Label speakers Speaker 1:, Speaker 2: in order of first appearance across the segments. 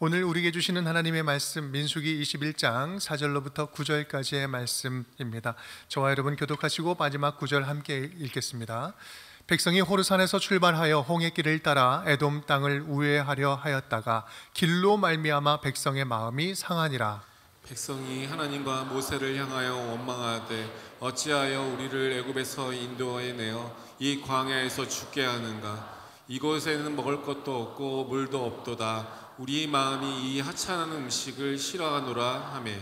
Speaker 1: 오늘 우리에게 주시는 하나님의 말씀 민수기 21장 4절로부터 9절까지의 말씀입니다. 저와 여러분 교독하시고 마지막 9절 함께 읽겠습니다. 백성이 호르산에서 출발하여 홍해길을 따라 에돔 땅을 우회하려 하였다가 길로 말미암아 백성의 마음이 상하니라.
Speaker 2: 백성이 하나님과 모세를 향하여 원망하되 어찌하여 우리를 애굽에서 인도하여 이 광야에서 죽게 하는가? 이곳에는 먹을 것도 없고 물도 없도다. 우리 마음이 이 하찮은 음식을 싫어하노라 하매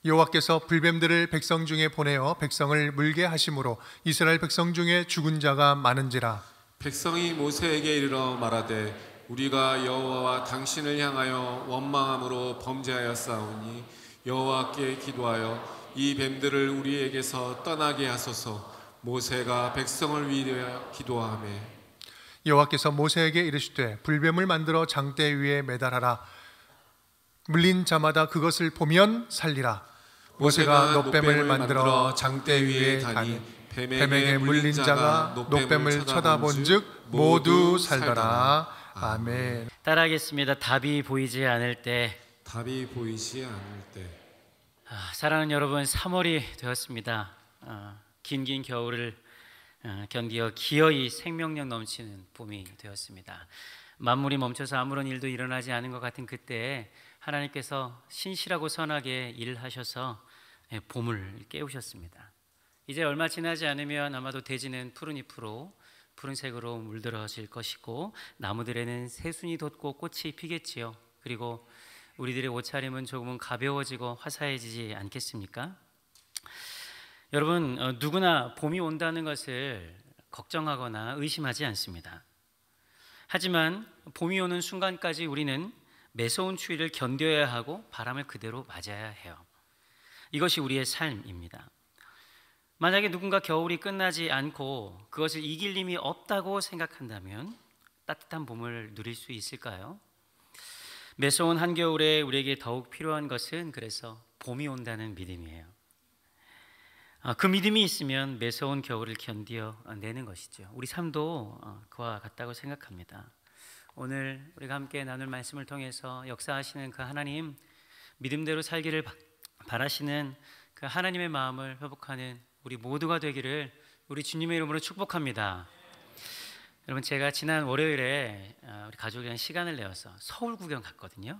Speaker 1: 여호와께서 불뱀들을 백성 중에 보내어 백성을 물게 하심으로 이스라엘 백성 중에 죽은 자가 많은지라.
Speaker 2: 백성이 모세에게 이르러 말하되 우리가 여호와와 당신을 향하여 원망함으로 범죄하였사오니 여호와께 기도하여 이 뱀들을 우리에게서 떠나게 하소서. 모세가 백성을 위하여 기도하매
Speaker 1: 여호와께서 모세에게 이르시되 불뱀을 만들어 장대 위에 매달아라. 물린 자마다 그것을 보면 살리라. 모세가 놋뱀을 만들어 장대 위에 다니 뱀에게 물린 자가 놋뱀을 쳐다본즉 모두 살더라. 아멘.
Speaker 3: 따라하겠습니다. 답이 보이지 않을 때.
Speaker 2: 답이 보이지 않을 때.
Speaker 3: 사랑하는 여러분, 3월이 되었습니다. 긴 겨울을 견디어 기어이 생명력 넘치는 봄이 되었습니다. 만물이 멈춰서 아무런 일도 일어나지 않은 것 같은 그때에 하나님께서 신실하고 선하게 일하셔서 봄을 깨우셨습니다. 이제 얼마 지나지 않으면 아마도 대지는 푸른 잎으로 푸른색으로 물들어질 것이고 나무들에는 새순이 돋고 꽃이 피겠지요. 그리고 우리들의 옷차림은 조금은 가벼워지고 화사해지지 않겠습니까? 여러분, 누구나 봄이 온다는 것을 걱정하거나 의심하지 않습니다. 하지만 봄이 오는 순간까지 우리는 매서운 추위를 견뎌야 하고 바람을 그대로 맞아야 해요. 이것이 우리의 삶입니다. 만약에 누군가 겨울이 끝나지 않고 그것을 이길 힘이 없다고 생각한다면 따뜻한 봄을 누릴 수 있을까요? 매서운 한겨울에 우리에게 더욱 필요한 것은 그래서 봄이 온다는 믿음이에요. 그 믿음이 있으면 매서운 겨울을 견뎌내는 것이죠. 우리 삶도 그와 같다고 생각합니다. 오늘 우리가 함께 나눌 말씀을 통해서 역사하시는 그 하나님, 믿음대로 살기를 바라시는 그 하나님의 마음을 회복하는 우리 모두가 되기를 우리 주님의 이름으로 축복합니다. 여러분, 제가 지난 월요일에 우리 가족이랑 시간을 내어서 서울 구경 갔거든요.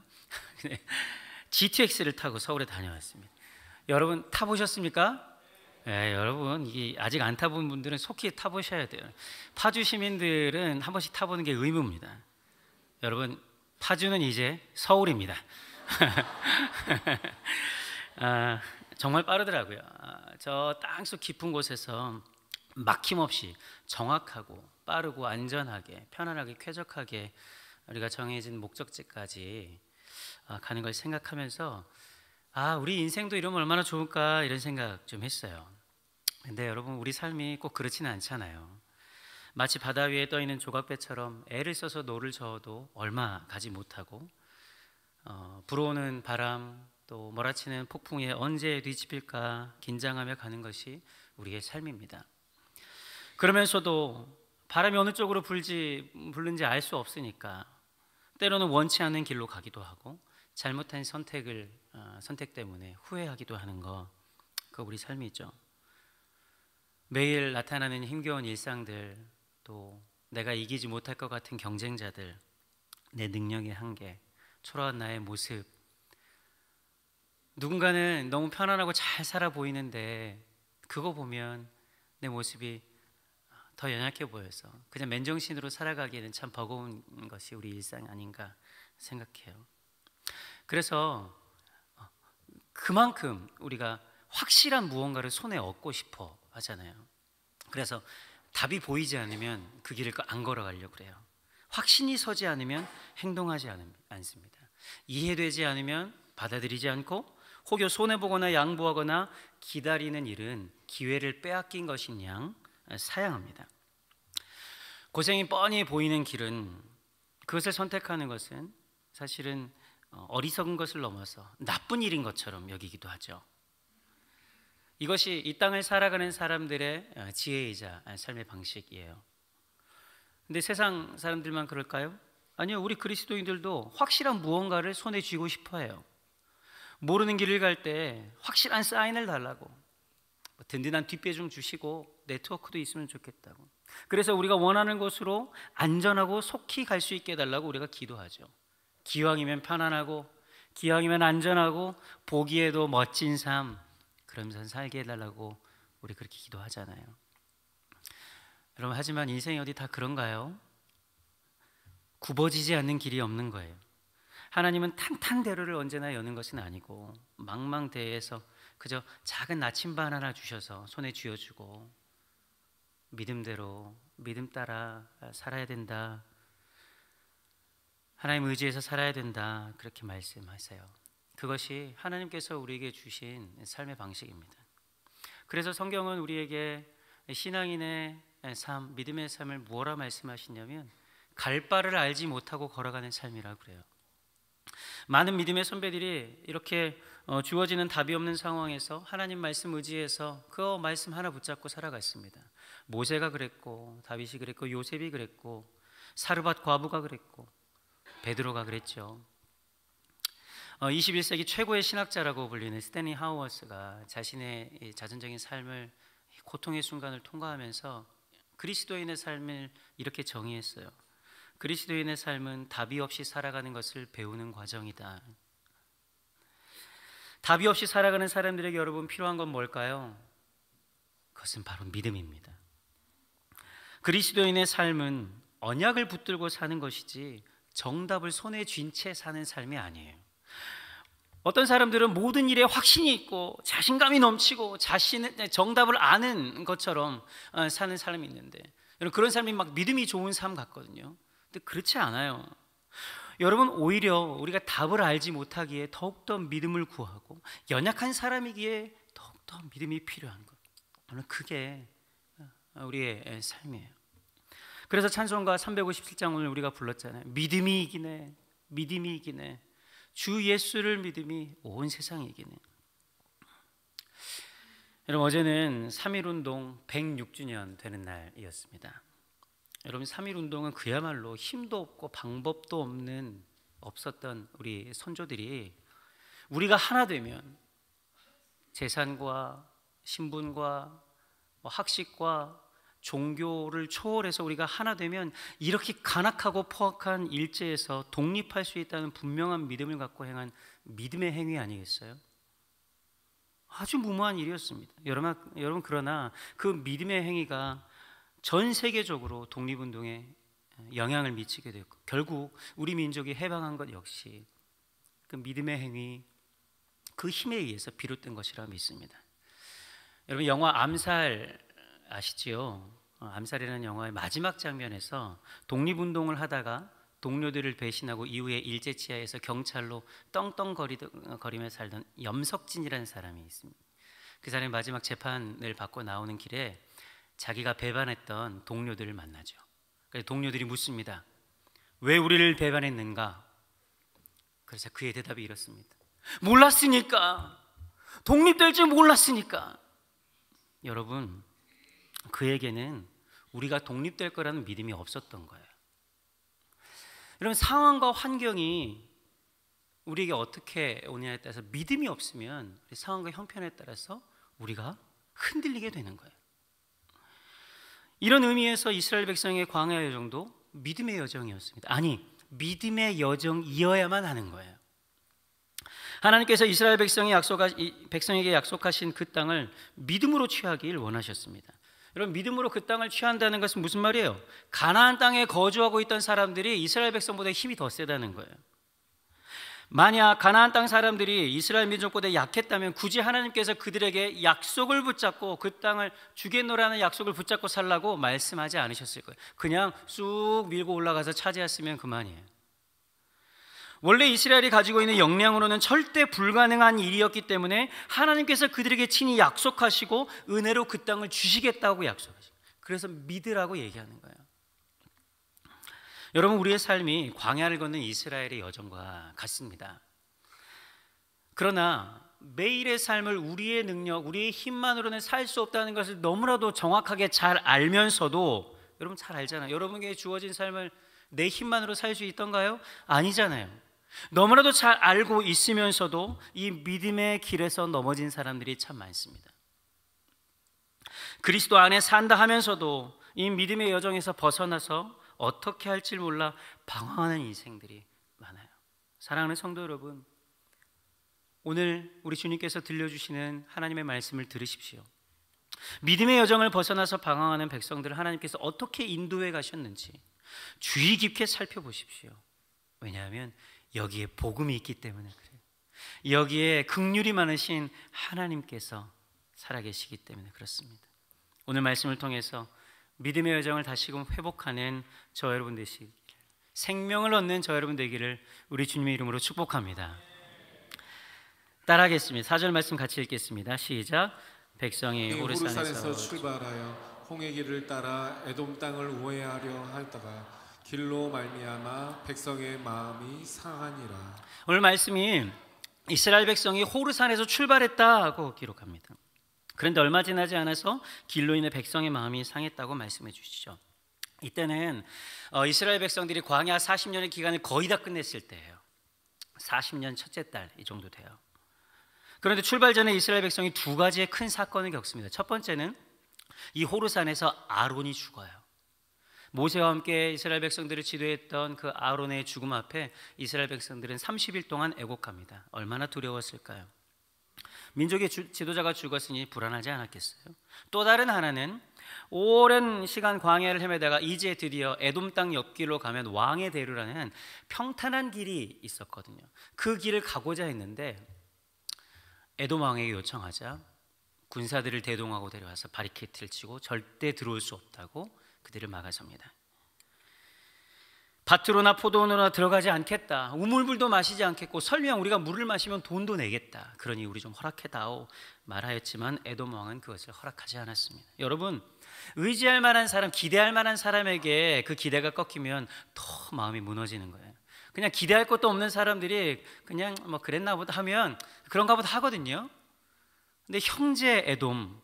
Speaker 3: GTX를 타고 서울에 다녀왔습니다. 여러분 타보셨습니까? 네, 여러분 이게 아직 안 타본 분들은 속히 타보셔야 돼요. 파주 시민들은 한 번씩 타보는 게 의무입니다. 여러분, 파주는 이제 서울입니다. 정말 빠르더라고요. 저 땅속 깊은 곳에서 막힘없이 정확하고 빠르고 안전하게 편안하게 쾌적하게 우리가 정해진 목적지까지 가는 걸 생각하면서 우리 인생도 이러면 얼마나 좋을까 이런 생각 좀 했어요. 근데 여러분, 우리 삶이 꼭 그렇지는 않잖아요. 마치 바다 위에 떠있는 조각배처럼 애를 써서 노를 저어도 얼마 가지 못하고 불어오는 바람 또 몰아치는 폭풍에 언제 뒤집힐까 긴장하며 가는 것이 우리의 삶입니다. 그러면서도 바람이 어느 쪽으로 불는지 알 수 없으니까 때로는 원치 않는 길로 가기도 하고 잘못한 선택 때문에 후회하기도 하는 거, 그거 우리 삶이죠. 매일 나타나는 힘겨운 일상들, 또 내가 이기지 못할 것 같은 경쟁자들, 내 능력의 한계, 초라한 나의 모습. 누군가는 너무 편안하고 잘 살아 보이는데 그거 보면 내 모습이 더 연약해 보여서 그냥 맨정신으로 살아가기에는 참 버거운 것이 우리 일상 아닌가 생각해요. 그래서 그만큼 우리가 확실한 무언가를 손에 얻고 싶어 하잖아요. 그래서 답이 보이지 않으면 그 길을 안 걸어가려고 그래요. 확신이 서지 않으면 행동하지 않습니다. 이해되지 않으면 받아들이지 않고 혹여 손해보거나 양보하거나 기다리는 일은 기회를 빼앗긴 것인 양 사양합니다. 고생이 뻔히 보이는 길은, 그것을 선택하는 것은 사실은 어리석은 것을 넘어서 나쁜 일인 것처럼 여기기도 하죠. 이것이 이 땅을 살아가는 사람들의 지혜이자 삶의 방식이에요. 근데 세상 사람들만 그럴까요? 아니요, 우리 그리스도인들도 확실한 무언가를 손에 쥐고 싶어해요. 모르는 길을 갈 때 확실한 사인을 달라고, 든든한 뒷배 좀 주시고 네트워크도 있으면 좋겠다고. 그래서 우리가 원하는 곳으로 안전하고 속히 갈 수 있게 해달라고 우리가 기도하죠. 기왕이면 편안하고, 기왕이면 안전하고, 보기에도 멋진 삶, 그러면서 살게 해달라고 우리 그렇게 기도하잖아요. 여러분, 하지만 인생이 어디 다 그런가요? 굽어지지 않는 길이 없는 거예요. 하나님은 탄탄대로를 언제나 여는 것은 아니고, 망망대해에서 그저 작은 나침반 하나 주셔서 손에 쥐어주고, 믿음대로, 믿음 따라 살아야 된다, 하나님 의지해서 살아야 된다, 그렇게 말씀하세요. 그것이 하나님께서 우리에게 주신 삶의 방식입니다. 그래서 성경은 우리에게 신앙인의 삶, 믿음의 삶을 뭐라 말씀하시냐면 갈 바를 알지 못하고 걸어가는 삶이라고 그래요. 많은 믿음의 선배들이 이렇게 주어지는 답이 없는 상황에서 하나님 말씀 의지해서 그 말씀 하나 붙잡고 살아갔습니다. 모세가 그랬고, 다윗이 그랬고, 요셉이 그랬고, 사르밧 과부가 그랬고, 베드로가 그랬죠. 21세기 최고의 신학자라고 불리는 스탠리 하우어스가 자신의 자전적인 삶을, 고통의 순간을 통과하면서 그리스도인의 삶을 이렇게 정의했어요. 그리스도인의 삶은 답이 없이 살아가는 것을 배우는 과정이다. 답이 없이 살아가는 사람들에게 여러분 필요한 건 뭘까요? 그것은 바로 믿음입니다. 그리스도인의 삶은 언약을 붙들고 사는 것이지 정답을 손에 쥔 채 사는 삶이 아니에요. 어떤 사람들은 모든 일에 확신이 있고 자신감이 넘치고 자신의 정답을 아는 것처럼 사는 사람이 있는데, 그런 사람이 막 믿음이 좋은 삶 같거든요. 근데 그렇지 않아요. 여러분, 오히려 우리가 답을 알지 못하기에 더욱더 믿음을 구하고, 연약한 사람이기에 더욱더 믿음이 필요한 것, 오늘 그게 우리의 삶이에요. 그래서 찬송가 357장 오늘 우리가 불렀잖아요. 믿음이 이기네, 믿음이 이기네, 주 예수를 믿음이 온 세상이 이기네. 여러분, 어제는 3.1운동 106주년 되는 날이었습니다. 여러분, 3.1운동은 그야말로 힘도 없고 방법도 없었던 우리 선조들이 우리가 하나 되면 재산과 신분과 학식과 종교를 초월해서 우리가 하나 되면 이렇게 간악하고 포악한 일제에서 독립할 수 있다는 분명한 믿음을 갖고 행한 믿음의 행위 아니겠어요? 아주 무모한 일이었습니다. 여러분, 그러나 그 믿음의 행위가 전 세계적으로 독립운동에 영향을 미치게 되었고, 결국 우리 민족이 해방한 것 역시 그 믿음의 행위, 그 힘에 의해서 비롯된 것이라 믿습니다. 여러분, 영화 암살 아시지요? 암살이라는 영화의 마지막 장면에서 독립운동을 하다가 동료들을 배신하고 이후에 일제치하에서 경찰로 떵떵거리며 살던 염석진이라는 사람이 있습니다. 그 사람이 마지막 재판을 받고 나오는 길에 자기가 배반했던 동료들을 만나죠. 그래서 동료들이 묻습니다. 왜 우리를 배반했는가? 그래서 그의 대답이 이렇습니다. 몰랐으니까, 독립될 줄 몰랐으니까. 여러분, 그에게는 우리가 독립될 거라는 믿음이 없었던 거예요. 여러분, 상황과 환경이 우리에게 어떻게 오냐에 따라서 믿음이 없으면 상황과 형편에 따라서 우리가 흔들리게 되는 거예요. 이런 의미에서 이스라엘 백성의 광야 여정도 믿음의 여정이었습니다. 아니, 믿음의 여정이어야만 하는 거예요. 하나님께서 이스라엘 백성에게 약속하신 그 땅을 믿음으로 취하길 원하셨습니다. 여러분, 믿음으로 그 땅을 취한다는 것은 무슨 말이에요? 가나안 땅에 거주하고 있던 사람들이 이스라엘 백성보다 힘이 더 세다는 거예요. 만약 가나안 땅 사람들이 이스라엘 민족보다 약했다면 굳이 하나님께서 그들에게 약속을 붙잡고 그 땅을 주겠노라는 약속을 붙잡고 살라고 말씀하지 않으셨을 거예요. 그냥 쑥 밀고 올라가서 차지했으면 그만이에요. 원래 이스라엘이 가지고 있는 역량으로는 절대 불가능한 일이었기 때문에 하나님께서 그들에게 친히 약속하시고 은혜로 그 땅을 주시겠다고 약속하시고, 그래서 믿으라고 얘기하는 거예요. 여러분, 우리의 삶이 광야를 걷는 이스라엘의 여정과 같습니다. 그러나 매일의 삶을 우리의 능력, 우리의 힘만으로는 살 수 없다는 것을 너무나도 정확하게 잘 알면서도, 여러분 잘 알잖아요. 여러분에게 주어진 삶을 내 힘만으로 살 수 있던가요? 아니잖아요. 너무나도 잘 알고 있으면서도 이 믿음의 길에서 넘어진 사람들이 참 많습니다. 그리스도 안에 산다 하면서도 이 믿음의 여정에서 벗어나서 어떻게 할지 몰라 방황하는 인생들이 많아요. 사랑하는 성도 여러분, 오늘 우리 주님께서 들려주시는 하나님의 말씀을 들으십시오. 믿음의 여정을 벗어나서 방황하는 백성들을 하나님께서 어떻게 인도해 가셨는지 주의 깊게 살펴보십시오. 왜냐하면 여기에 복음이 있기 때문에 그래요. 여기에 긍휼이 많으신 하나님께서 살아계시기 때문에 그렇습니다. 오늘 말씀을 통해서 믿음의 여정을 다시금 회복하는 저 여러분 되시기를, 생명을 얻는 저 여러분 되기를 우리 주님의 이름으로 축복합니다. 따라하겠습니다. 4절 말씀 같이 읽겠습니다. 시작. 백성이
Speaker 2: 호르산에서 출발하여 홍해 길을 따라 에돔 땅을 우회하려 하다가 길로 말미암아 백성의 마음이 상하니라.
Speaker 3: 오늘 말씀이 이스라엘 백성이 호르산에서 출발했다고 기록합니다. 그런데 얼마 지나지 않아서 길로 인해 백성의 마음이 상했다고 말씀해 주시죠. 이때는 이스라엘 백성들이 광야 40년의 기간을 거의 다 끝냈을 때예요. 40년 첫째 달 이 정도 돼요. 그런데 출발 전에 이스라엘 백성이 두 가지의 큰 사건을 겪습니다. 첫 번째는 이 호르산에서 아론이 죽어요. 모세와 함께 이스라엘 백성들을 지도했던 그 아론의 죽음 앞에 이스라엘 백성들은 30일 동안 애곡합니다. 얼마나 두려웠을까요? 민족의 지도자가 죽었으니 불안하지 않았겠어요? 또 다른 하나는 오랜 시간 광야를 헤매다가 이제 드디어 에돔 땅 옆길로 가면 왕의 대루라는 평탄한 길이 있었거든요. 그 길을 가고자 했는데 에돔 왕에게 요청하자 군사들을 대동하고 데려와서 바리케이트를 치고 절대 들어올 수 없다고 그들을 막아섭니다. 밭으로나 포도원으로나 들어가지 않겠다. 우물물도 마시지 않겠고 설령 우리가 물을 마시면 돈도 내겠다. 그러니 우리 좀 허락해다오 말하였지만 에돔 왕은 그것을 허락하지 않았습니다. 여러분, 의지할 만한 사람, 기대할 만한 사람에게 그 기대가 꺾이면 더 마음이 무너지는 거예요. 그냥 기대할 것도 없는 사람들이 그냥 뭐 그랬나 보다 하면 그런가 보다 하거든요. 근데 형제 에돔,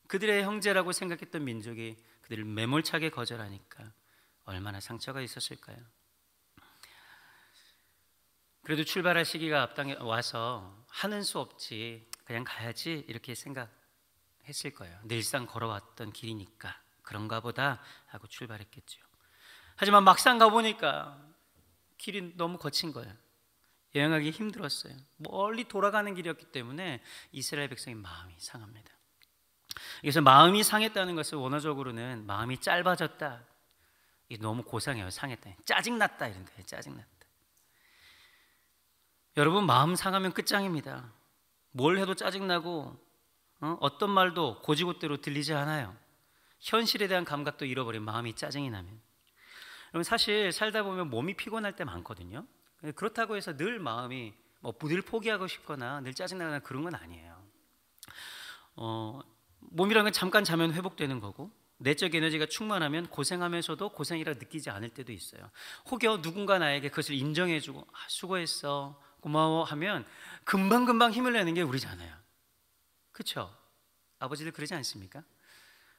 Speaker 3: 그들의 형제라고 생각했던 민족이 그들을 매몰차게 거절하니까 얼마나 상처가 있었을까요? 그래도 출발할 시기가 앞당에 와서 하는 수 없지, 그냥 가야지 이렇게 생각했을 거예요. 늘상 걸어왔던 길이니까 그런가 보다 하고 출발했겠죠. 하지만 막상 가보니까 길이 너무 거친 거예요. 여행하기 힘들었어요. 멀리 돌아가는 길이었기 때문에 이스라엘 백성의 마음이 상합니다. 그래서 마음이 상했다는 것은 원어적으로는 마음이 짧아졌다, 이게 너무 고상해요. 상했다, 짜증났다 이런 거예요. 짜증났다. 여러분, 마음 상하면 끝장입니다. 뭘 해도 짜증나고 어떤 말도 고지고대로 들리지 않아요. 현실에 대한 감각도 잃어버린 마음이 짜증이 나면. 여러분, 사실 살다 보면 몸이 피곤할 때 많거든요. 그렇다고 해서 늘 마음이 늘 포기하고 싶거나 늘 짜증나거나 그런 건 아니에요. 몸이라는 건 잠깐 자면 회복되는 거고, 내적 에너지가 충만하면 고생하면서도 고생이라 느끼지 않을 때도 있어요. 혹여 누군가 나에게 그것을 인정해주고 수고했어, 고마워 하면 금방금방 힘을 내는 게 우리잖아요. 그렇죠? 아버지들 그러지 않습니까?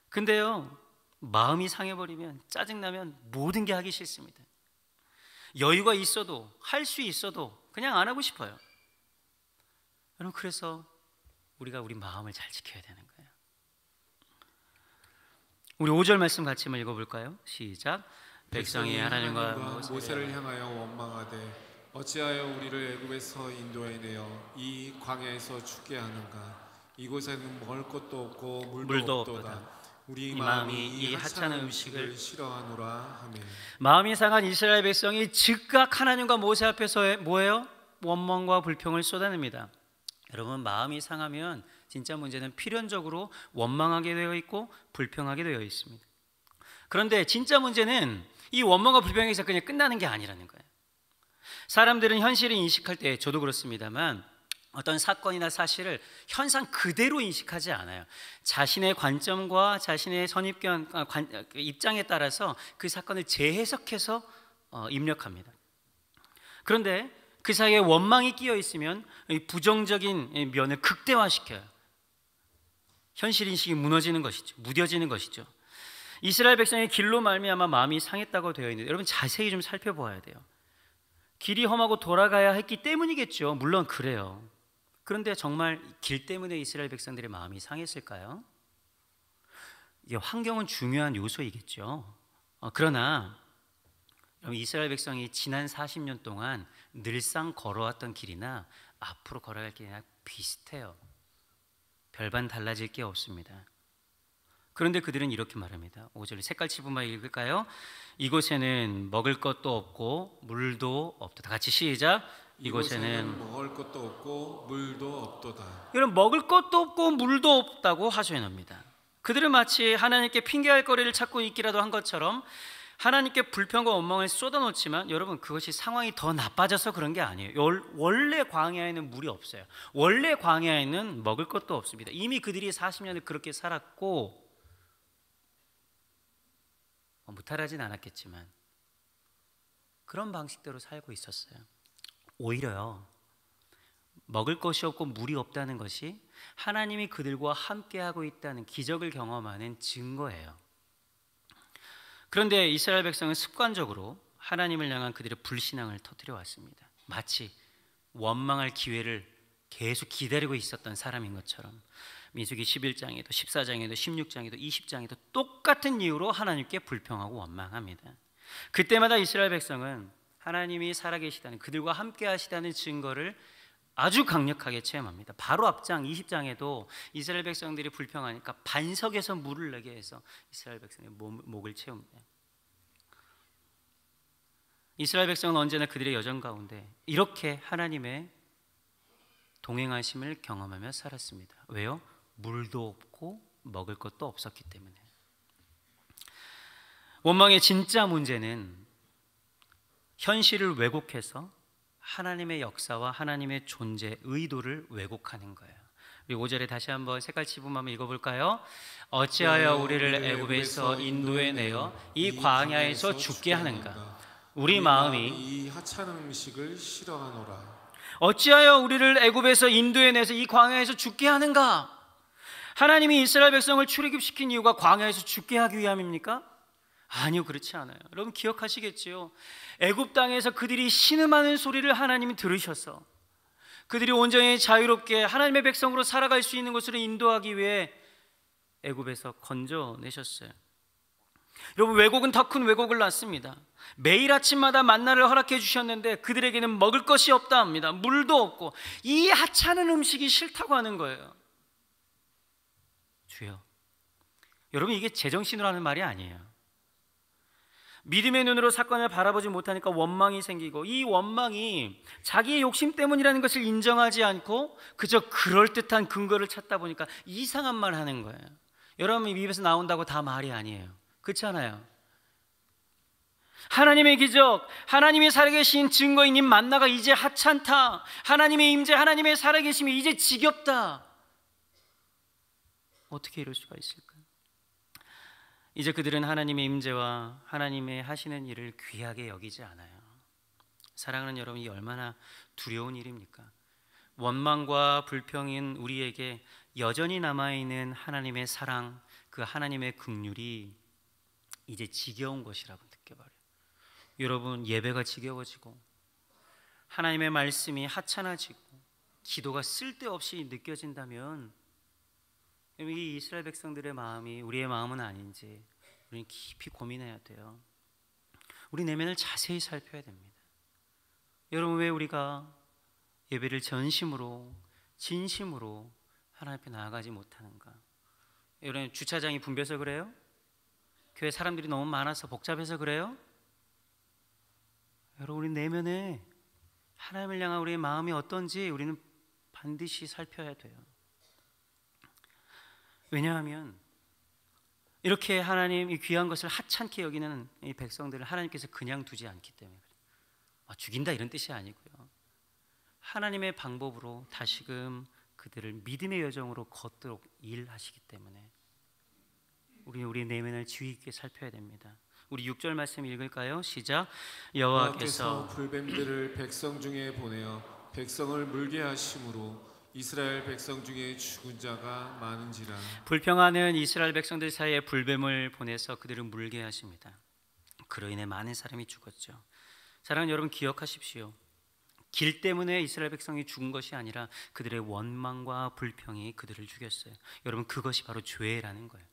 Speaker 3: 근데요, 마음이 상해버리면, 짜증나면 모든 게 하기 싫습니다. 여유가 있어도, 할 수 있어도 그냥 안 하고 싶어요. 여러분, 그래서 우리가 우리 마음을 잘 지켜야 되는 거예요. 우리 5절 말씀 같이 한번 읽어볼까요? 시작. 백성이 하나님과
Speaker 2: 모세를 향하여 원망하되 어찌하여 우리를 애굽에서 인도해내어 이 광야에서 죽게 하는가? 이곳에는 먹을 것도 없고 물도 없도다. 우리 마음이 이 하찮은 음식을 싫어하노라 하며.
Speaker 3: 마음이 상한 이스라엘 백성이 즉각 하나님과 모세 앞에서 뭐예요? 원망과 불평을 쏟아냅니다. 여러분, 마음이 상하면 진짜 문제는 필연적으로 원망하게 되어 있고 불평하게 되어 있습니다. 그런데 진짜 문제는 이 원망과 불평에서 그냥 끝나는 게 아니라는 거예요. 사람들은 현실을 인식할 때, 저도 그렇습니다만, 어떤 사건이나 사실을 현상 그대로 인식하지 않아요. 자신의 관점과 자신의 선입견, 입장에 따라서 그 사건을 재해석해서 입력합니다. 그런데 그 사이에 원망이 끼어 있으면 부정적인 면을 극대화시켜요. 현실 인식이 무너지는 것이죠. 무뎌지는 것이죠. 이스라엘 백성의 길로 말미암아 마음이 상했다고 되어 있는데 여러분 자세히 좀 살펴보아야 돼요. 길이 험하고 돌아가야 했기 때문이겠죠. 물론 그래요. 그런데 정말 길 때문에 이스라엘 백성들의 마음이 상했을까요? 이게 환경은 중요한 요소이겠죠. 그러나 이스라엘 백성이 지난 40년 동안 늘상 걸어왔던 길이나 앞으로 걸어갈 길이나 비슷해요. 별반 달라질 게 없습니다. 그런데 그들은 이렇게 말합니다. 5절 색깔 칠분만 읽을까요? 이곳에는 먹을 것도 없고 물도 없도다. 다 같이 시작. 이곳에는
Speaker 2: 먹을 것도 없고 물도 없도다.
Speaker 3: 여러분 먹을 것도 없고 물도 없다고 하소연합니다. 그들은 마치 하나님께 핑계할 거리를 찾고 있기라도 한 것처럼 하나님께 불평과 원망을 쏟아놓지만 여러분 그것이 상황이 더 나빠져서 그런 게 아니에요. 원래 광야에는 물이 없어요. 원래 광야에는 먹을 것도 없습니다. 이미 그들이 40년을 그렇게 살았고 무탈하진 않았겠지만 그런 방식대로 살고 있었어요. 오히려요 먹을 것이 없고 물이 없다는 것이 하나님이 그들과 함께하고 있다는 기적을 경험하는 증거예요. 그런데 이스라엘 백성은 습관적으로 하나님을 향한 그들의 불신앙을 터뜨려 왔습니다. 마치 원망할 기회를 계속 기다리고 있었던 사람인 것처럼 민수기 11장에도 14장에도 16장에도 20장에도 똑같은 이유로 하나님께 불평하고 원망합니다. 그때마다 이스라엘 백성은 하나님이 살아계시다는 그들과 함께 하시다는 증거를 아주 강력하게 체험합니다. 바로 앞장 20장에도 이스라엘 백성들이 불평하니까 반석에서 물을 내게 해서 이스라엘 백성의 목을 채웁니다. 이스라엘 백성은 언제나 그들의 여정 가운데 이렇게 하나님의 동행하심을 경험하며 살았습니다. 왜요? 물도 없고 먹을 것도 없었기 때문에. 원망의 진짜 문제는 현실을 왜곡해서 하나님의 역사와 하나님의 존재, 의도를 왜곡하는 거예요. 우리 5절에 다시 한번 색깔 칠분만 한번 읽어볼까요? 어찌하여 우리를 애굽에서 인도해 내어 이 광야에서 죽게 하는가? 우리 마음이
Speaker 2: 이 하찮은 음식을 싫어하노라.
Speaker 3: 어찌하여 우리를 애굽에서 인도해 내서 이 광야에서 죽게 하는가? 하나님이 이스라엘 백성을 출애굽시킨 이유가 광야에서 죽게 하기 위함입니까? 아니요, 그렇지 않아요. 여러분 기억하시겠지요? 애굽 땅에서 그들이 신음하는 소리를 하나님이 들으셔서 그들이 온전히 자유롭게 하나님의 백성으로 살아갈 수 있는 곳으로 인도하기 위해 애굽에서 건져내셨어요. 여러분 왜곡은 더 큰 왜곡을 낳습니다. 매일 아침마다 만나를 허락해 주셨는데 그들에게는 먹을 것이 없다 합니다. 물도 없고 이 하찮은 음식이 싫다고 하는 거예요. 주여, 여러분 이게 제정신으로 하는 말이 아니에요. 믿음의 눈으로 사건을 바라보지 못하니까 원망이 생기고 이 원망이 자기의 욕심 때문이라는 것을 인정하지 않고 그저 그럴듯한 근거를 찾다 보니까 이상한 말 하는 거예요. 여러분 입에서 나온다고 다 말이 아니에요. 그렇지 않아요? 하나님의 기적, 하나님이 살아계신 증거인 이 만나가 이제 하찮다. 하나님의 임재, 하나님의 살아계심이 이제 지겹다. 어떻게 이럴 수가 있을까요? 이제 그들은 하나님의 임재와 하나님의 하시는 일을 귀하게 여기지 않아요. 사랑하는 여러분이 얼마나 두려운 일입니까? 원망과 불평인 우리에게 여전히 남아있는 하나님의 사랑, 그 하나님의 긍휼이 이제 지겨운 것이라고 느껴버려요. 여러분 예배가 지겨워지고 하나님의 말씀이 하찮아지고 기도가 쓸데없이 느껴진다면 이 이스라엘 백성들의 마음이 우리의 마음은 아닌지 우리는 깊이 고민해야 돼요. 우리 내면을 자세히 살펴야 됩니다. 여러분 왜 우리가 예배를 전심으로 진심으로 하나님 앞에 나아가지 못하는가? 여러분 주차장이 붐벼서 그래요? 교회 사람들이 너무 많아서 복잡해서 그래요? 여러분 우리 내면에 하나님을 향한 우리의 마음이 어떤지 우리는 반드시 살펴야 돼요. 왜냐하면 이렇게 하나님 이 귀한 것을 하찮게 여기는 이 백성들을 하나님께서 그냥 두지 않기 때문에 그래요. 죽인다 이런 뜻이 아니고요. 하나님의 방법으로 다시금 그들을 믿음의 여정으로 걷도록 일하시기 때문에 우리 내면을 주의 깊게 살펴야 됩니다. 우리 6절 말씀 읽을까요? 시작. 여호와께서
Speaker 2: 불뱀들을 백성 중에 보내어 백성을 물게 하심으로 이스라엘 백성 중에 죽은 자가 많은지라.
Speaker 3: 불평하는 이스라엘 백성들 사이에 불뱀을 보내서 그들을 물게 하십니다. 그로 인해 많은 사람이 죽었죠. 사랑하는 여러분, 기억하십시오. 길 때문에 이스라엘 백성이 죽은 것이 아니라 그들의 원망과 불평이 그들을 죽였어요. 여러분, 그것이 바로 죄라는 거예요.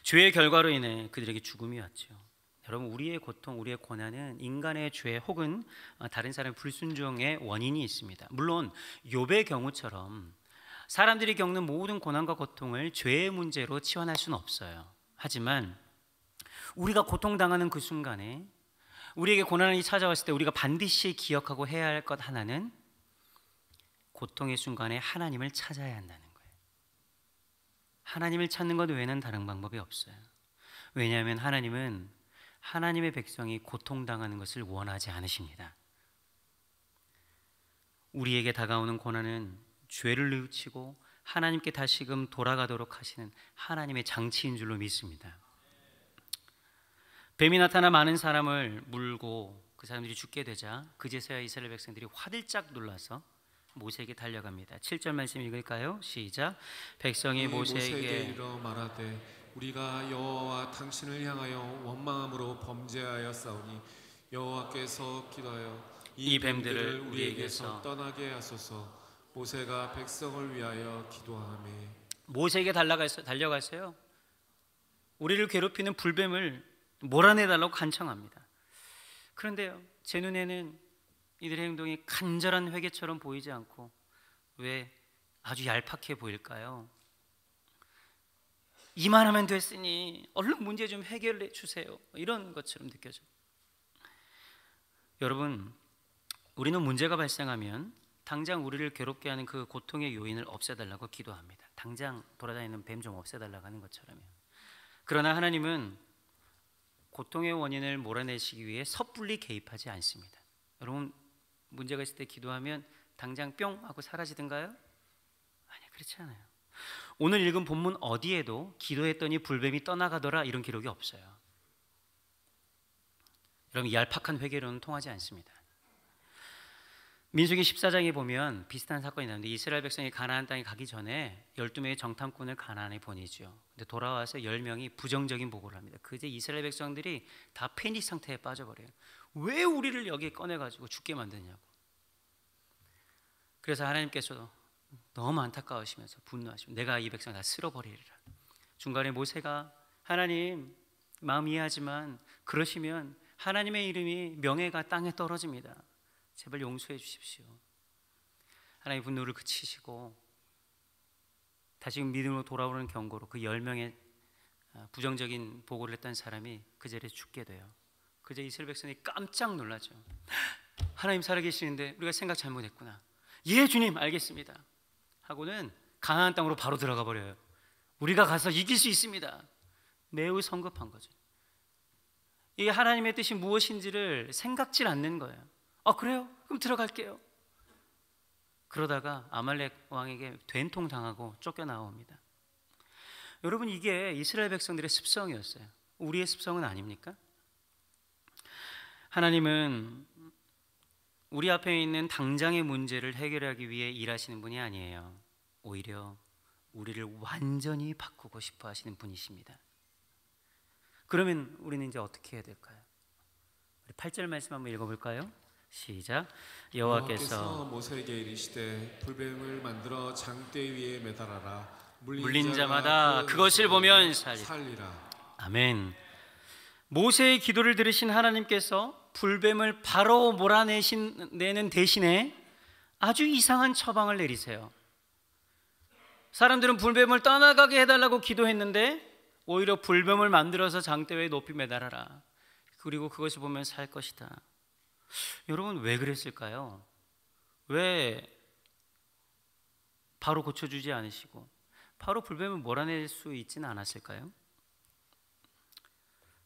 Speaker 3: 죄의 결과로 인해 그들에게 죽음이 왔죠. 여러분, 우리의 고통, 우리의 고난은 인간의 죄 혹은 다른 사람의 불순종의 원인이 있습니다. 물론 욥의 경우처럼 사람들이 겪는 모든 고난과 고통을 죄의 문제로 치환할 수는 없어요. 하지만 우리가 고통당하는 그 순간에, 우리에게 고난이 찾아왔을 때 우리가 반드시 기억하고 해야 할 것 하나는 고통의 순간에 하나님을 찾아야 한다는 거예요. 하나님을 찾는 것 외에는 다른 방법이 없어요. 왜냐하면 하나님은 하나님의 백성이 고통당하는 것을 원하지 않으십니다. 우리에게 다가오는 고난은 죄를 뉘우치고 하나님께 다시금 돌아가도록 하시는 하나님의 장치인 줄로 믿습니다. 뱀이 나타나 많은 사람을 물고 그 사람들이 죽게 되자 그제서야 이스라엘 백성들이 화들짝 놀라서 모세에게 달려갑니다. 7절 말씀 읽을까요? 시작. 백성이 모세에게
Speaker 2: 이르러 말하되 우리가 여호와와 당신을 향하여 원망함으로 범죄하여 싸우니 여호와께서 기도하여 이 뱀들을 우리에게서 떠나게 하소서. 모세가 백성을 위하여 기도하며
Speaker 3: 모세에게 달려가서요, 우리를 괴롭히는 불뱀을 몰아내달라고 간청합니다. 그런데요, 제 눈에는 이들의 행동이 간절한 회개처럼 보이지 않고 왜 아주 얄팍해 보일까요? 이만하면 됐으니 얼른 문제 좀 해결해 주세요, 이런 것처럼 느껴져요. 여러분, 우리는 문제가 발생하면 당장 우리를 괴롭게 하는 그 고통의 요인을 없애달라고 기도합니다. 당장 돌아다니는 뱀 좀 없애달라고 하는 것처럼요. 그러나 하나님은 고통의 원인을 몰아내시기 위해 섣불리 개입하지 않습니다. 여러분, 문제가 있을 때 기도하면 당장 뿅 하고 사라지던가요? 아니, 그렇지 않아요. 오늘 읽은 본문 어디에도 기도했더니 불뱀이 떠나가더라 이런 기록이 없어요. 여러분, 얄팍한 회개로는 통하지 않습니다. 민수기 14장에 보면 비슷한 사건이 나는데, 이스라엘 백성이 가나안 땅에 가기 전에 12명의 정탐꾼을 가나안에 보내죠. 근데 돌아와서 10명이 부정적인 보고를 합니다. 그제 이스라엘 백성들이 다 패닉 상태에 빠져버려요. 왜 우리를 여기에 꺼내가지고 죽게 만드냐고. 그래서 하나님께서 너무 안타까우시면서 분노하시면 내가 이 백성 다 쓸어버리리라. 중간에 모세가 하나님, 마음 이해하지만 그러시면 하나님의 이름이, 명예가 땅에 떨어집니다. 제발 용서해 주십시오. 하나님 분노를 그치시고 다시금 믿음으로 돌아오는 경고로 그 10명의 부정적인 보고를 했던 사람이 그 자리에 죽게 돼요. 그제 이스라엘 백성이 깜짝 놀라죠. 하나님 살아계시는데 우리가 생각 잘못했구나. 예, 주님, 알겠습니다 하고는 가나안 땅으로 바로 들어가 버려요. 우리가 가서 이길 수 있습니다. 매우 성급한 거죠. 이게 하나님의 뜻이 무엇인지를 생각질 않는 거예요. 그래요? 그럼 들어갈게요. 그러다가 아말렉 왕에게 된통 당하고 쫓겨나옵니다. 여러분, 이게 이스라엘 백성들의 습성이었어요. 우리의 습성은 아닙니까? 하나님은 우리 앞에 있는 당장의 문제를 해결하기 위해 일하시는 분이 아니에요. 오히려 우리를 완전히 바꾸고 싶어 하시는 분이십니다. 그러면 우리는 이제 어떻게 해야 될까요? 우리 8절 말씀 한번 읽어볼까요? 시작. 여호와께서
Speaker 2: 모세에게 이르시되 불뱀을 만들어 장대 위에 매달아라.
Speaker 3: 물린 자마다 그것을 보면 살리라. 아멘. 모세의 기도를 들으신 하나님께서 불뱀을 바로 몰아내는 대신에 아주 이상한 처방을 내리세요. 사람들은 불뱀을 떠나가게 해달라고 기도했는데 오히려 불뱀을 만들어서 장대 위에 높이 매달아라. 그리고 그것을 보면 살 것이다. 여러분, 왜 그랬을까요? 왜 바로 고쳐주지 않으시고 바로 불뱀을 몰아낼 수 있지는 않았을까요?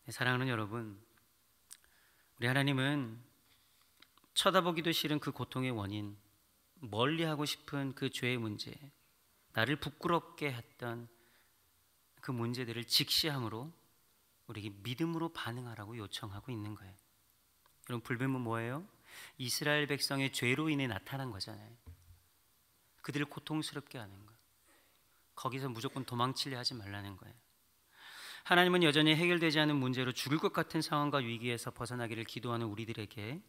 Speaker 3: 사랑하는 여러분, 우리 하나님은 쳐다보기도 싫은 그 고통의 원인, 멀리하고 싶은 그 죄의 문제, 나를 부끄럽게 했던 그 문제들을 직시함으로 우리에게 믿음으로 반응하라고 요청하고 있는 거예요. 여러분, 불뱀은 뭐예요? 이스라엘 백성의 죄로 인해 나타난 거잖아요. 그들을 고통스럽게 하는 거예요. 거기서 무조건 도망치려 하지 말라는 거예요. 하나님은 여전히 해결되지 않은 문제로 죽을 것 같은 상황과 위기에서 벗어나기를 기도하는 우리들에게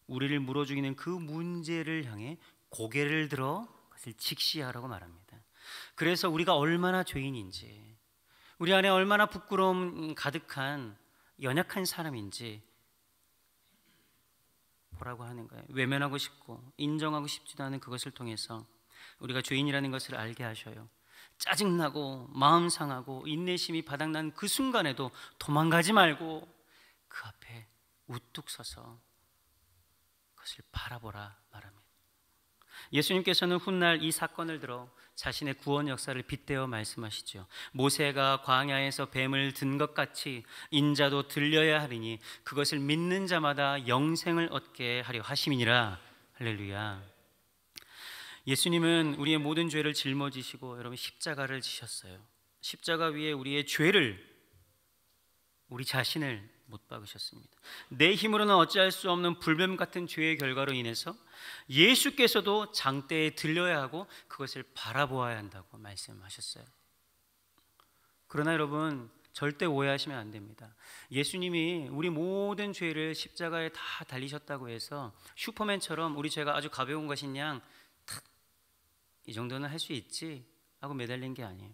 Speaker 3: 우리를 물어 죽이는 그 문제를 향해 고개를 들어 그것을 직시하라고 말합니다. 그래서 우리가 얼마나 죄인인지, 우리 안에 얼마나 부끄러움 가득한 연약한 사람인지 보라고 하는 거예요. 외면하고 싶고 인정하고 싶지도 않은 그것을 통해서 우리가 죄인이라는 것을 알게 하셔요. 짜증나고 마음 상하고 인내심이 바닥난 그 순간에도 도망가지 말고 그 앞에 우뚝 서서 그것을 바라보라 말합니다. 예수님께서는 훗날 이 사건을 들어 자신의 구원 역사를 빗대어 말씀하시죠. 모세가 광야에서 뱀을 든 것 같이 인자도 들려야 하리니 그것을 믿는 자마다 영생을 얻게 하려 하심이니라. 할렐루야. 예수님은 우리의 모든 죄를 짊어지시고 여러분 십자가를 지셨어요. 십자가 위에 우리의 죄를, 우리 자신을 못 박으셨습니다. 내 힘으로는 어찌할 수 없는 불뱀 같은 죄의 결과로 인해서 예수께서도 장대에 들려야 하고 그것을 바라보아야 한다고 말씀하셨어요. 그러나 여러분 절대 오해하시면 안 됩니다. 예수님이 우리 모든 죄를 십자가에 다 달리셨다고 해서 슈퍼맨처럼 우리 죄가 아주 가벼운 것인 양 이 정도는 할 수 있지 하고 매달린 게 아니에요.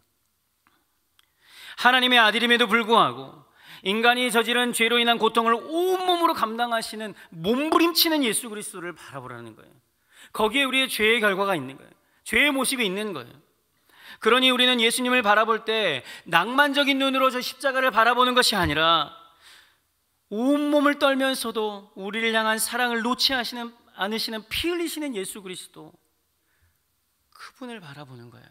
Speaker 3: 하나님의 아들임에도 불구하고 인간이 저지른 죄로 인한 고통을 온몸으로 감당하시는 몸부림치는 예수 그리스도를 바라보라는 거예요. 거기에 우리의 죄의 결과가 있는 거예요. 죄의 모습이 있는 거예요. 그러니 우리는 예수님을 바라볼 때 낭만적인 눈으로 저 십자가를 바라보는 것이 아니라 온몸을 떨면서도 우리를 향한 사랑을 놓지 않으시는 피 흘리시는 예수 그리스도, 그분을 바라보는 거예요.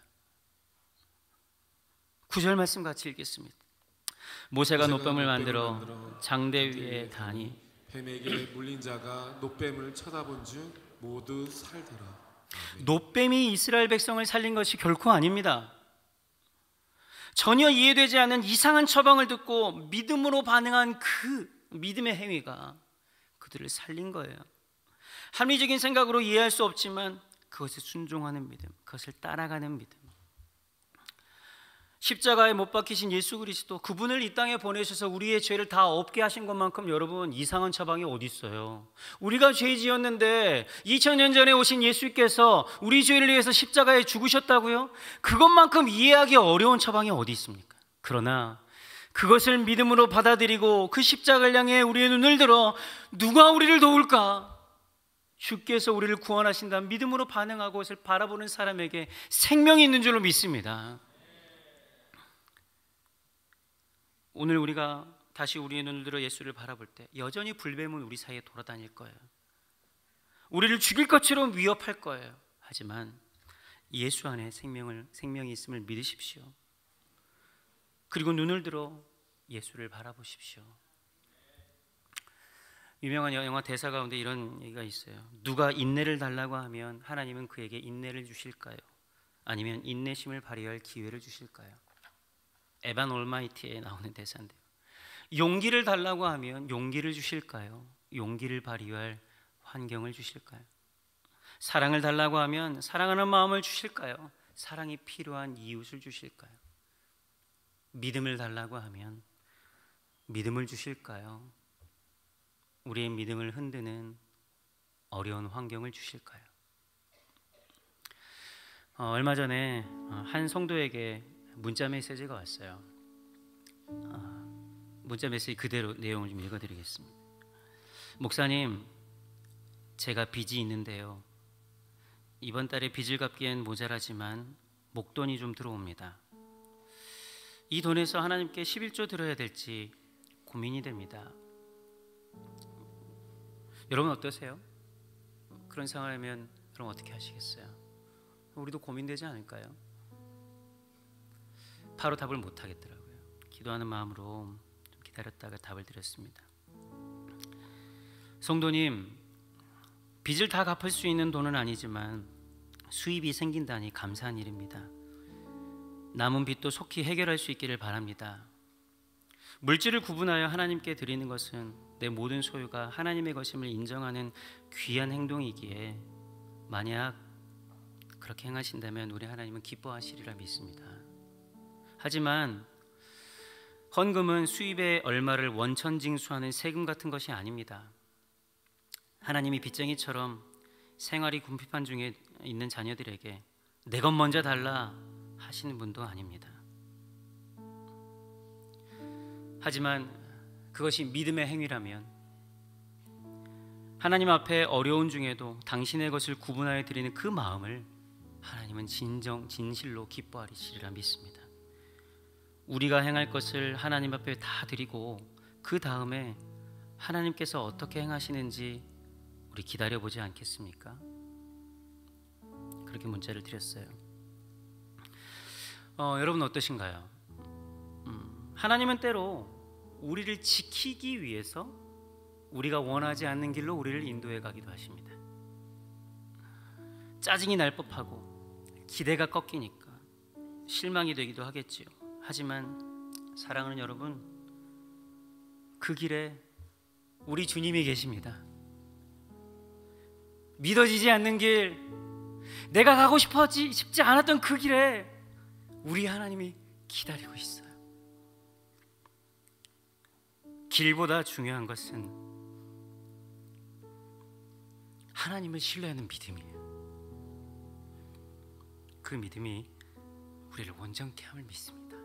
Speaker 3: 9절 말씀 같이 읽겠습니다. 모세가 놋뱀을 만들어 장대 위에 다니
Speaker 2: 뱀에게 물린 자가 놋뱀을 쳐다본 즉 모두 살더라.
Speaker 3: 놋뱀이 이스라엘 백성을 살린 것이 결코 아닙니다. 전혀 이해되지 않는 이상한 처방을 듣고 믿음으로 반응한 그 믿음의 행위가 그들을 살린 거예요. 합리적인 생각으로 이해할 수 없지만 그것에 순종하는 믿음, 그것을 따라가는 믿음. 십자가에 못 박히신 예수 그리스도, 그분을 이 땅에 보내셔서 우리의 죄를 다 없게 하신 것만큼 여러분 이상한 처방이 어디 있어요? 우리가 죄 지었는데 2000년 전에 오신 예수께서 우리 죄를 위해서 십자가에 죽으셨다고요? 그것만큼 이해하기 어려운 처방이 어디 있습니까? 그러나 그것을 믿음으로 받아들이고 그 십자가를 향해 우리의 눈을 들어 누가 우리를 도울까? 주께서 우리를 구원하신다 믿음으로 반응하고 그것을 바라보는 사람에게 생명이 있는 줄로 믿습니다. 오늘 우리가 다시 우리의 눈을 들어 예수를 바라볼 때 여전히 불뱀은 우리 사이에 돌아다닐 거예요. 우리를 죽일 것처럼 위협할 거예요. 하지만 예수 안에 생명이 있음을 믿으십시오. 그리고 눈을 들어 예수를 바라보십시오. 유명한 영화 대사 가운데 이런 얘기가 있어요. 누가 인내를 달라고 하면 하나님은 그에게 인내를 주실까요? 아니면 인내심을 발휘할 기회를 주실까요? 에반 올마이티에 나오는 대사인데요. 용기를 달라고 하면 용기를 주실까요? 용기를 발휘할 환경을 주실까요? 사랑을 달라고 하면 사랑하는 마음을 주실까요? 사랑이 필요한 이웃을 주실까요? 믿음을 달라고 하면 믿음을 주실까요? 우리의 믿음을 흔드는 어려운 환경을 주실까요? 얼마 전에 한 성도에게 문자 메시지가 왔어요. 문자 메시지 그대로 내용을 좀 읽어드리겠습니다. 목사님, 제가 빚이 있는데요. 이번 달에 빚을 갚기엔 모자라지만 목돈이 좀 들어옵니다. 이 돈에서 하나님께 11조 드려야 될지 고민이 됩니다. 여러분 어떠세요? 그런 상황이면 그럼 어떻게 하시겠어요? 우리도 고민되지 않을까요? 바로 답을 못 하겠더라고요. 기도하는 마음으로 좀 기다렸다가 답을 드렸습니다. 성도님, 빚을 다 갚을 수 있는 돈은 아니지만 수입이 생긴다니 감사한 일입니다. 남은 빚도 속히 해결할 수 있기를 바랍니다. 물질을 구분하여 하나님께 드리는 것은 내 모든 소유가 하나님의 것임을 인정하는 귀한 행동이기에 만약 그렇게 행하신다면 우리 하나님은 기뻐하시리라 믿습니다. 하지만 헌금은 수입의 얼마를 원천징수하는 세금 같은 것이 아닙니다. 하나님이 빚쟁이처럼 생활이 궁핍한 중에 있는 자녀들에게 내 것 먼저 달라 하시는 분도 아닙니다. 하지만 그것이 믿음의 행위라면 하나님 앞에 어려운 중에도 당신의 것을 구분하여 드리는 그 마음을 하나님은 진실로 기뻐하시리라 믿습니다. 우리가 행할 것을 하나님 앞에 다 드리고 그 다음에 하나님께서 어떻게 행하시는지 우리 기다려보지 않겠습니까? 그렇게 문자를 드렸어요. 여러분 어떠신가요? 하나님은 때로 우리를 지키기 위해서 우리가 원하지 않는 길로 우리를 인도해 가기도 하십니다. 짜증이 날 법하고 기대가 꺾이니까 실망이 되기도 하겠지요. 하지만 사랑하는 여러분, 그 길에 우리 주님이 계십니다. 믿어지지 않는 길, 내가 가고 싶지 않았던 그 길에 우리 하나님이 기다리고 있어요. 길보다 중요한 것은 하나님을 신뢰하는 믿음이에요. 그 믿음이 우리를 온전케 함을 믿습니다.